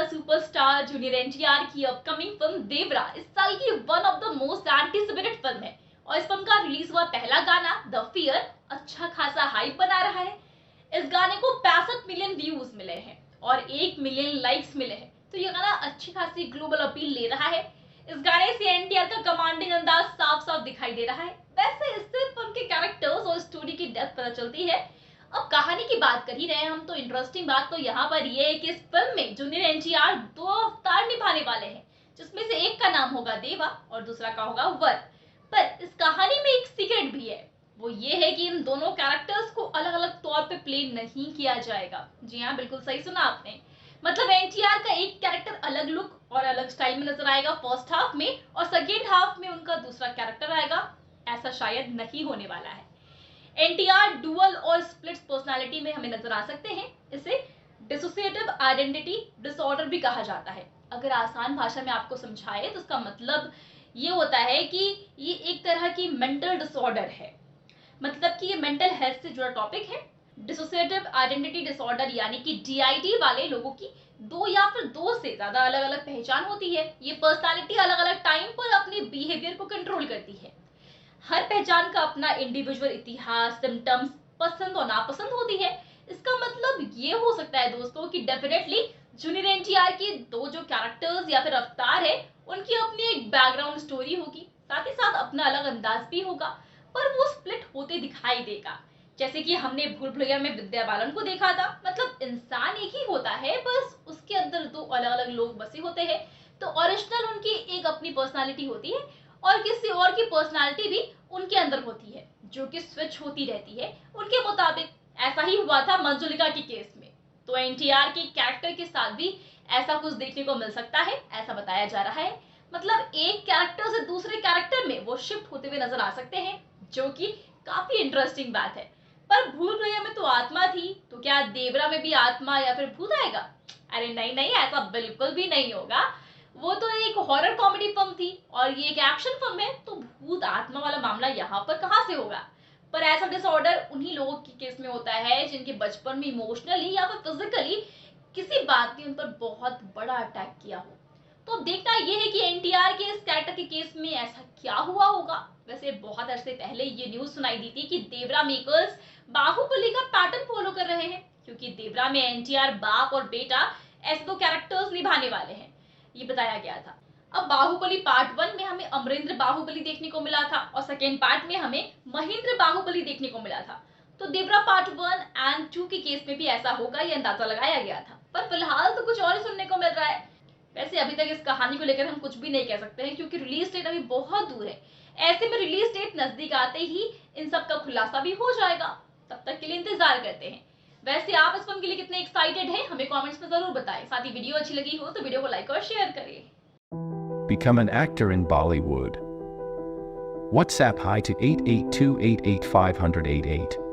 Superstar junior NTR की upcoming film देवरा इस साल की one of the most anticipated film है और इस फिल्म का रिलीज हुआ पहला गाना द फियर अच्छा खासा हाइप बना रहा है। इस गाने को 65 मिलियन व्यूज मिले हैं और 1 मिलियन लाइक्स मिले हैं, तो ये गाना अच्छी खासी ग्लोबल अपील ले रहा है। इस गाने से एनटीआर का कमांडिंग अंदाज साफ साफ दिखाई दे रहा है। वैसे इससे फिल्म के कैरेक्टर्स और स्टोरी की डेप्थ पता चलती है। अब कहानी की बात कर ही रहे हैं हम, तो इंटरेस्टिंग बात तो यहाँ पर ये है कि इस फिल्म में जूनियर एनटीआर 2 अवतार निभाने वाले हैं, जिसमें से एक का नाम होगा देवा और दूसरा का होगा वर। पर इस कहानी में एक सीक्रेट भी है, वो ये है कि इन दोनों कैरेक्टर्स को अलग अलग तौर पे प्ले नहीं किया जाएगा। जी हाँ, बिल्कुल सही सुना आपने। मतलब एनटीआर का एक कैरेक्टर अलग लुक और अलग स्टाइल में नजर आएगा फर्स्ट हाफ में, और सेकेंड हाफ में उनका दूसरा कैरेक्टर आएगा। ऐसा शायद नहीं होने वाला है। एनटीआर डुअल और स्प्लिट पर्सनालिटी में हमें नजर आ सकते हैं। इसे डिसोसिएटिव आइडेंटिटी डिसऑर्डर भी कहा जाता है। अगर आसान भाषा में आपको समझाए तो इसका मतलब ये होता है कि ये एक तरह की मेंटल डिसऑर्डर है, मतलब कि ये मेंटल हेल्थ से जुड़ा टॉपिक है। डिसोसिएटिव आइडेंटिटी डिसऑर्डर यानी कि डीआईडी वाले लोगों की 2 या फिर 2 से ज्यादा अलग अलग पहचान होती है। ये पर्सनालिटी अलग अलग टाइम पर अपने बिहेवियर को कंट्रोल करती है। हर पहचान का अपना इंडिविजुअल इतिहास, सिम्टम्स, पसंद और नापसंद होती है। इसका मतलब ये हो सकता है दोस्तों कि डेफिनेटली जूनियर एनटीआर के 2 जो कैरेक्टर्स या फिर अवतार है, उनकी अपनी एक बैकग्राउंड स्टोरी होगी, साथ ही साथ अपना अलग अंदाज भी होगा, पर वो स्प्लिट होते दिखाई देगा। जैसे कि हमने भूल भुलैया में विद्या बालन को देखा था। मतलब इंसान एक ही होता है, बस उसके अंदर 2 अलग अलग लोग बसे होते हैं। तो ओरिजिनल उनकी एक अपनी पर्सनालिटी होती है और किसी और की पर्सनालिटी भी उनके अंदर होती है, जो कि स्विच होती रहती है उनके मुताबिक। ऐसा ही हुआ था मंजुलिका के केस में। तो एनटीआर के कैरेक्टर के साथ भी ऐसा कुछ देखने को मिल सकता है, ऐसा बताया जा रहा है। मतलब एक कैरेक्टर से दूसरे कैरेक्टर में वो शिफ्ट होते हुए नजर आ सकते हैं, जो कि काफी इंटरेस्टिंग बात है। पर भूल भुलैया में तो आत्मा थी, तो क्या देवरा में भी आत्मा या फिर भूत आएगा? अरे नहीं नहीं, ऐसा बिल्कुल भी नहीं होगा। वो तो एक हॉरर कॉमेडी फिल्म थी और ये एक एक्शन फिल्म है, तो भूत आत्मा वाला मामला यहाँ पर कहाँ से होगा? पर ऐसा डिसऑर्डर उन्हीं लोगों के केस में होता है जिनके बचपन में इमोशनली या फिर फिजिकली किसी बात ने उन पर बहुत बड़ा अटैक किया हो। तो अब देखना यह है कि एनटीआर के इस कैरेक्टर के केस में ऐसा क्या हुआ होगा। वैसे बहुत अरसे पहले ये न्यूज सुनाई दी थी कि देवरा मेकर्स बाहुबली का पैटर्न फॉलो कर रहे हैं, क्योंकि देवरा में एनटीआर बाप और बेटा ऐसे 2 कैरेक्टर्स निभाने वाले हैं, ये बताया गया था। अब बाहुबली पार्ट 1 में हमें अमरेंद्र बाहुबली देखने को मिला था और सेकेंड पार्ट में हमें महेंद्र बाहुबली देखने को मिला था। तो देवरा पार्ट 1 एंड 2 के केस में भी ऐसा होगा, ये अंदाजा लगाया गया था। पर फिलहाल तो कुछ और ही सुनने को मिल रहा है। वैसे अभी तक इस कहानी को लेकर हम कुछ भी नहीं कह सकते हैं, क्योंकि रिलीज डेट अभी बहुत दूर है। ऐसे में रिलीज डेट नजदीक आते ही इन सब का खुलासा भी हो जाएगा। तब तक के लिए इंतजार करते हैं। वैसे आप इस फिल्म के लिए कितने एक्साइटेड हैं, हमें कमेंट्स में जरूर बताएं। साथ ही वीडियो अच्छी लगी हो तो वीडियो को लाइक और शेयर करें। Become an actor in Bollywood. WhatsApp hi to 8828850088.